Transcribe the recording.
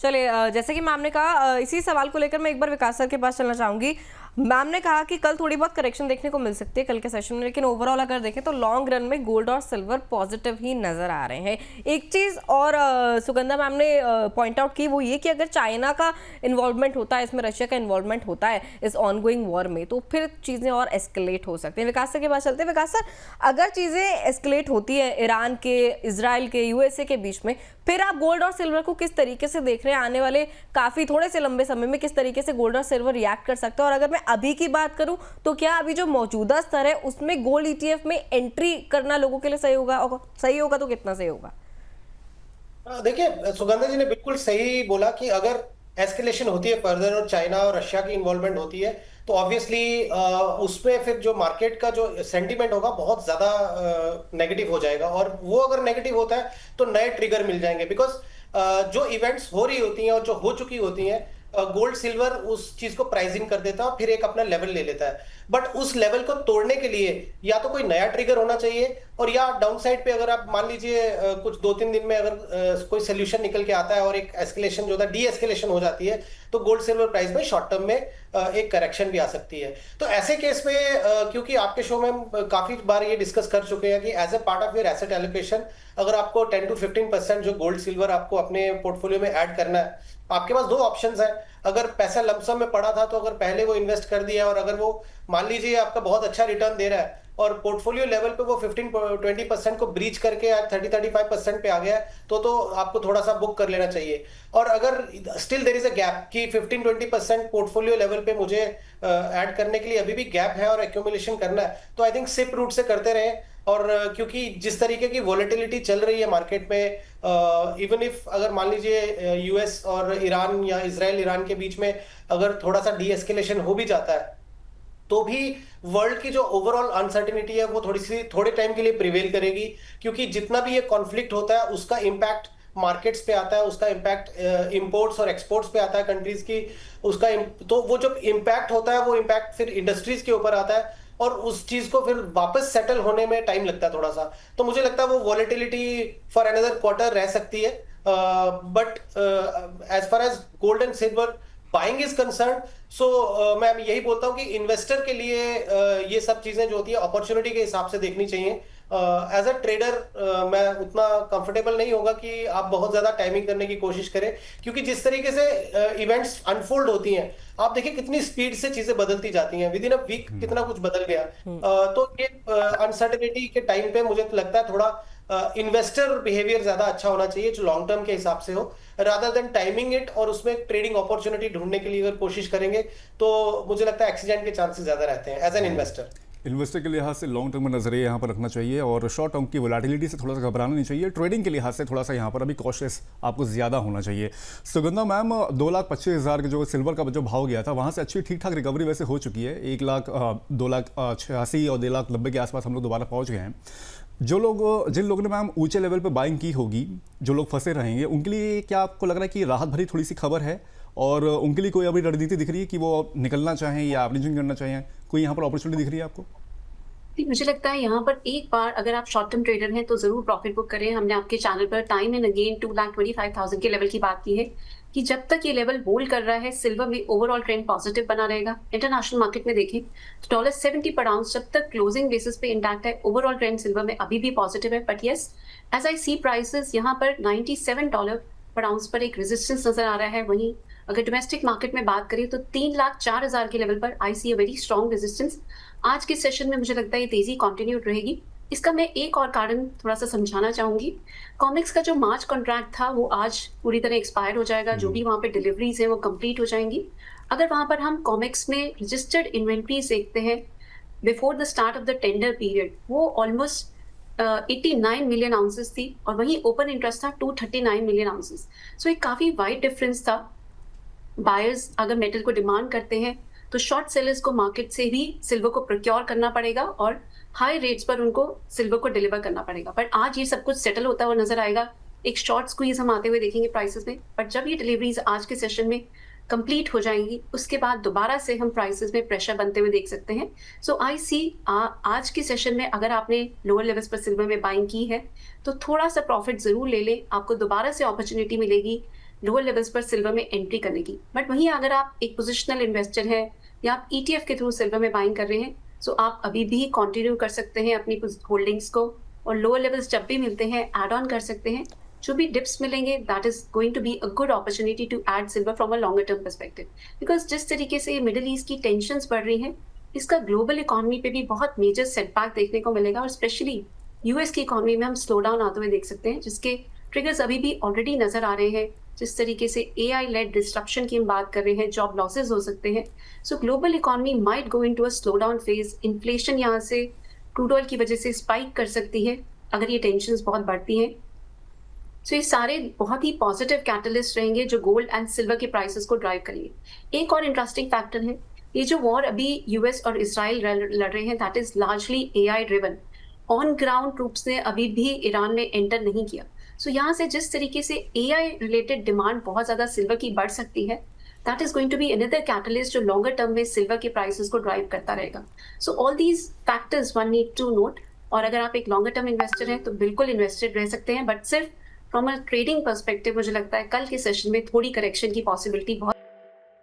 चलिए जैसे कि मैम ने कहा इसी सवाल को लेकर मैं एक बार विकास सर के पास चलना चाहूंगी। मैम ने कहा कि कल थोड़ी बहुत करेक्शन देखने को मिल सकती है कल के सेशन में, लेकिन ओवरऑल अगर देखें तो लॉन्ग रन में गोल्ड और सिल्वर पॉजिटिव ही नजर आ रहे हैं। एक चीज और सुगंधा मैम ने पॉइंट आउट की, वो ये कि अगर चाइना का इन्वॉल्वमेंट होता है इसमें, रशिया का इन्वॉल्वमेंट होता है इस ऑनगोइंग वॉर में, तो फिर चीजें और एस्केलेट हो सकती हैं। विकास सर के पास चलते हैं। विकास सर, अगर चीजें एस्केलेट होती है ईरान के, इजराइल के, यूएसए के बीच में, फिर आप गोल्ड और सिल्वर को किस तरीके से देख रहे हैं? आने वाले काफी थोड़े से लंबे समय में किस तरीके से गोल्ड और सिल्वर रिएक्ट कर सकते हैं? और अगर मैं अभी की बात करूं तो क्या अभी जो मौजूदा स्तर है उसमें गोल्ड ईटीएफ में एंट्री करना लोगों के लिए सही होगा? और सही होगा तो कितना सही होगा? देखिए, सुगंधा जी ने बिल्कुल सही बोला कि अगर एस्केलेशन होती है फर्दर और चाइना और रशिया की इन्वॉल्वमेंट होती है तो ऑब्वियसली उसमें फिर जो मार्केट का जो सेंटीमेंट होगा बहुत ज्यादा नेगेटिव हो जाएगा, और वो अगर नेगेटिव होता है तो नए ट्रिगर मिल जाएंगे। बिकॉज जो इवेंट्स हो रही होती हैं और जो हो चुकी होती हैं, गोल्ड सिल्वर उस चीज को प्राइसिंग कर देता है और फिर एक अपना लेवल ले लेता है। बट उस लेवल को तोड़ने के लिए या तो कोई नया ट्रिगर होना चाहिए, और या डाउन साइड पे अगर आप मान लीजिए कुछ 2-3 दिन में अगर कोई सोल्यूशन निकल के आता है और एक एस्केलेशन जो होता है डी एस्केलेशन हो जाती है, तो गोल्ड सिल्वर प्राइस में शॉर्ट टर्म में एक करेक्शन भी आ सकती है। तो ऐसे केस में क्योंकि आपके शो में हम काफी बार ये डिस्कस कर चुके हैं कि as a part of your asset allocation अगर आपको 10 to 15% जो गोल्ड सिल्वर आपको अपने पोर्टफोलियो में ऐड करना है, आपके पास दो ऑप्शंस हैं। अगर पैसा लमसम में पड़ा था तो अगर पहले वो इन्वेस्ट कर दिया और अगर वो मान लीजिए आपका बहुत अच्छा रिटर्न दे रहा है और पोर्टफोलियो लेवल पे वो 15-20% को ब्रीच करके आज 30-35% पे आ गया है, तो आपको थोड़ा सा बुक कर लेना चाहिए। और अगर still there is a gap कि 15-20% पोर्टफोलियो लेवल पे मुझे ऐड करने के लिए अभी भी गैप है और एक्यूमुलेशन करना है, तो आई थिंक सिप रूट से करते रहे। और क्योंकि जिस तरीके की वॉलेटिलिटी चल रही है मार्केट में, इवन इफ अगर मान लीजिए यूएस और ईरान या इजराइल ईरान के बीच में अगर थोड़ा सा डी एस्केलेशन हो भी जाता है, तो भी वर्ल्ड की जो ओवरऑल अनसर्टेनिटी है वो थोड़े टाइम के लिए प्रिवेल करेगी। क्योंकि जितना भी ये कॉन्फ्लिक्ट होता है उसका इम्पैक्ट मार्केट्स पे आता है, उसका इम्पैक्ट इंपोर्ट्स और एक्सपोर्ट्स पे आता है कंट्रीज की। तो वो जो इम्पैक्ट होता है वो इम्पैक्ट फिर इंडस्ट्रीज के ऊपर आता है, और उस चीज को फिर वापस सेटल होने में टाइम लगता है थोड़ा सा। तो मुझे लगता है वो वॉलेटिलिटी फॉर अनदर क्वार्टर रह सकती है। But as far as gold and silver buying is concern, so मैं यही बोलता हूं कि इन्वेस्टर के लिए ये सब चीजें जो होती है अपॉर्चुनिटी के हिसाब से देखनी चाहिए। एज अ ट्रेडर मैं उतना कंफर्टेबल नहीं होगा कि आप बहुत ज्यादा टाइमिंग करने की कोशिश करें, क्योंकि जिस तरीके से इवेंट्स अनफोल्ड होती हैं, आप देखिए कितनी स्पीड से चीजें बदलती जाती हैं। विद इन अ वीक कितना कुछ बदल गया। तो ये अनसर्टेनिटी के टाइम पे मुझे लगता है थोड़ा इन्वेस्टर बिहेवियर ज्यादा अच्छा होना चाहिए जो लॉन्ग टर्म के हिसाब से हो, रादर देन टाइमिंग इट। और उसमें ट्रेडिंग अपॉर्चुनिटी ढूंढने के लिए अगर कोशिश करेंगे तो मुझे लगता है एक्सीडेंट के चांसेस ज्यादा रहते हैं एज एन इन्वेस्टर। इन्वेस्टर के लिहाज से लॉन्ग टर्म में नजरिया यहाँ पर रखना चाहिए और शॉर्ट टर्म की वोलेटिलिटी से थोड़ा सा घबराना नहीं चाहिए। ट्रेडिंग के लिहाज से थोड़ा सा यहाँ पर अभी कॉशियस आपको ज़्यादा होना चाहिए। सुगंधा मैम, 2,25,000 के जो सिल्वर का जो भाव गया था वहाँ से अच्छी ठीक ठाक रिकवरी वैसे हो चुकी है। 1,02,86 और 1,90,000 के आसपास हम लोग दोबारा पहुँच गए हैं। जिन लोगों ने मैम ऊंचे लेवल पे बाइंग की होगी, जो लोग फंसे रहेंगे, उनके लिए क्या आपको लग रहा है कि राहत भरी थोड़ी सी खबर है? और उनके लिए कोई अभी रणनीति दिख रही है कि वो निकलना चाहें या एवरेजिंग करना चाहें? कोई यहाँ पर अपॉर्चुनिटी दिख रही है आपको? मुझे लगता है यहाँ पर एक बार अगर आप शॉर्ट टर्म ट्रेडर हैं तो जरूर प्रॉफिट बुक करें। हमने आपके चैनल पर टाइम एंड अगेन 2,25,000 के लेवल की बात की है कि जब तक ये लेवल होल्ड कर रहा है सिल्वर में ओवरऑल ट्रेंड पॉजिटिव बना रहेगा। इंटरनेशनल मार्केट में देखें तो $70 पर आउंस जब तक क्लोजिंग बेसिस पे इंटैक्ट है, ओवरऑल ट्रेंड सिल्वर में अभी भी पॉजिटिव है। But yes, as I see prices यहाँ पर $97 पर आउंस पर एक रेजिस्टेंस नजर आ रहा है। वहीं अगर डोमेस्टिक मार्केट में बात करें तो 3,04,000 के लेवल पर आई सी अ वेरी स्ट्रॉन्ग रेजिस्टेंस। आज के सेशन में मुझे लगता है ये तेजी कंटिन्यू रहेगी। इसका मैं एक और कारण थोड़ा सा समझाना चाहूंगी। कॉमिक्स का जो मार्च कॉन्ट्रैक्ट था वो आज पूरी तरह एक्सपायर हो जाएगा। जो भी वहाँ पे डिलीवरीज है वो कंप्लीट हो जाएंगी। अगर वहाँ पर हम कॉमिक्स में रजिस्टर्ड इन्वेंट्रीज देखते हैं before the start of the tender period, वो ऑलमोस्ट 89 मिलियन आउंसेस थी और वहीं ओपन इंटरेस्ट था 239 मिलियन आउंसेस। सो एक काफी वाइड डिफरेंस था। बायर्स अगर मेटल को डिमांड करते हैं तो शॉर्ट सेलर्स को मार्केट से भी सिल्वर को प्रोक्योर करना पड़ेगा और हाई रेट्स पर उनको सिल्वर को डिलीवर करना पड़ेगा। बट आज ये सब कुछ सेटल होता हुआ नजर आएगा। एक शॉर्ट स्क्वीज हम आते हुए देखेंगे प्राइसेस में। बट जब ये डिलीवरीज आज के सेशन में कंप्लीट हो जाएंगी उसके बाद दोबारा से हम प्राइसेस में प्रेशर बनते हुए देख सकते हैं। सो आई सी आज के सेशन में अगर आपने लोअर लेवल्स पर सिल्वर में बाइंग की है तो थोड़ा सा प्रॉफिट जरूर ले लें। आपको दोबारा से अपॉर्चुनिटी मिलेगी लोअर लेवल्स पर सिल्वर में एंट्री करने की। बट वहीं अगर आप एक पोजिशनल इन्वेस्टर हैं या आप ETF के थ्रू सिल्वर में बाइंग कर रहे हैं, सो आप अभी भी कंटिन्यू कर सकते हैं अपनी होल्डिंग्स को, और लोअर लेवल्स जब भी मिलते हैं ऐड ऑन कर सकते हैं। जो भी डिप्स मिलेंगे that is going to be a good opportunity to add silver from a longer term perspective, because जिस तरीके से मिडिल ईस्ट की टेंशंस बढ़ रही हैं, इसका ग्लोबल इकोनॉमी पे भी बहुत मेजर सेटबैक देखने को मिलेगा, और स्पेशली यूएस की इकोनॉमी में हम स्लो डाउन आते हुए देख सकते हैं, जिसके ट्रिगर्स अभी भी ऑलरेडी नजर आ रहे हैं। जिस तरीके से AI लेड डिस्ट्रप्शन की हम बात कर रहे हैं, जॉब लॉसेज हो सकते हैं। सो global economy might go into a slow down phase. Inflation यहाँ से क्रूड ऑयल की वजह से स्पाइक कर सकती है अगर ये टेंशंस बहुत बढ़ती हैं। सो ये सारे बहुत ही पॉजिटिव कैटलिस्ट रहेंगे जो गोल्ड एंड सिल्वर के प्राइसेस को ड्राइव करेंगे। एक और इंटरेस्टिंग फैक्टर है, ये जो वॉर अभी यूएस और इसराइल लड़ रहे हैं, that is largely AI driven. On ground troops ने अभी भी ईरान में एंटर नहीं किया। सो यहाँ से जिस तरीके से AI रिलेटेड डिमांड बहुत ज्यादा सिल्वर की बढ़ सकती है, that is going to be another catalyst जो लॉन्गर टर्म में सिल्वर के प्राइसेस को ड्राइव करता रहेगा। So all these factors one need to note. और अगर आप एक लॉन्गर टर्म इन्वेस्टर हैं तो बिल्कुल इन्वेस्टेड रह सकते हैं, बट सिर्फ फ्रॉम अ ट्रेडिंग पर्सपेक्टिव मुझे लगता है कल के सेशन में थोड़ी करेक्शन की पॉसिबिलिटी बहुत